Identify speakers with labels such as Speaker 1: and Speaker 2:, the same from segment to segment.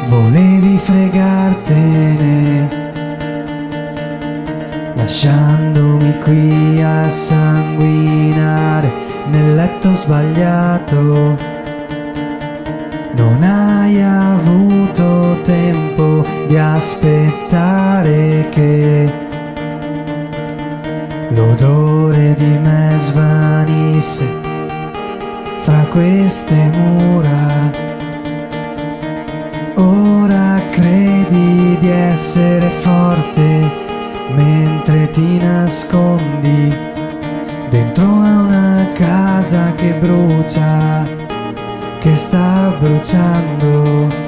Speaker 1: Volevi fregartene, lasciandomi qui a sanguinare nel letto sbagliato. Non hai avuto tempo di aspettare che l'odore di me svanisse fra queste mura. Ora credi di essere forte mentre ti nascondi dentro a una casa che brucia, che sta bruciando.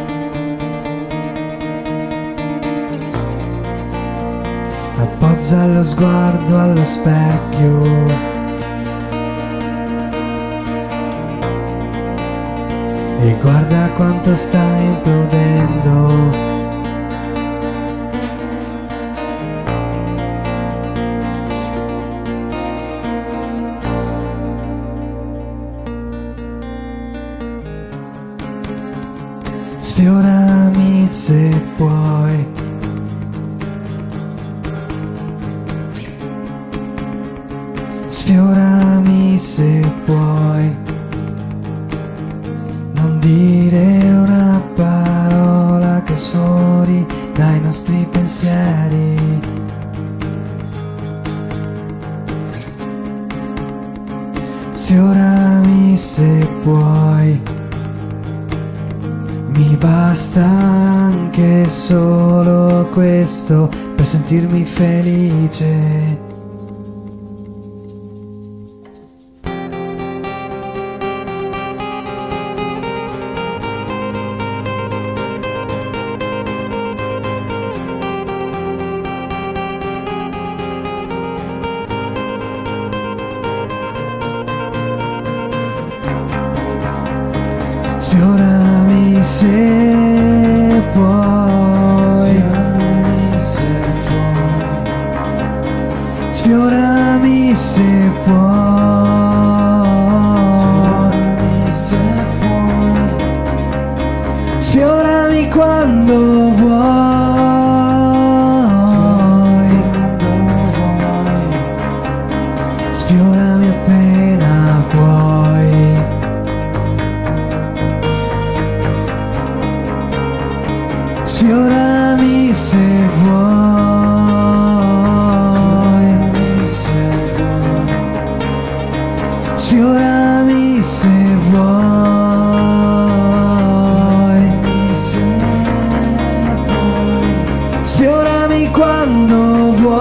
Speaker 1: Appoggia lo sguardo allo specchio e guarda quanto sta implodendo. Sfiorami se puoi, sfiorami se puoi, non dire una parola che sfori dai nostri pensieri. Sfiorami se puoi, mi basta anche solo questo per sentirmi felice. Sfiorami se puoi, sfiorami se puoi, sfiorami quando vuoi, sfiorami appena puoi. Sfiorami se vuoi, sfiorami se vuoi, sfiorami quando vuoi,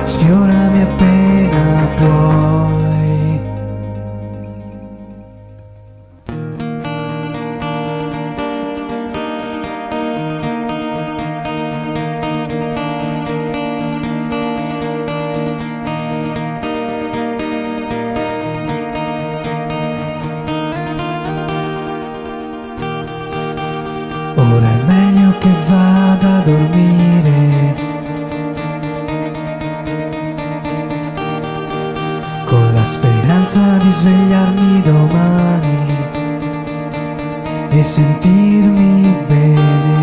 Speaker 1: sfiorami appena puoi. Ora è meglio che vada a dormire, con la speranza di svegliarmi domani e sentirmi bene.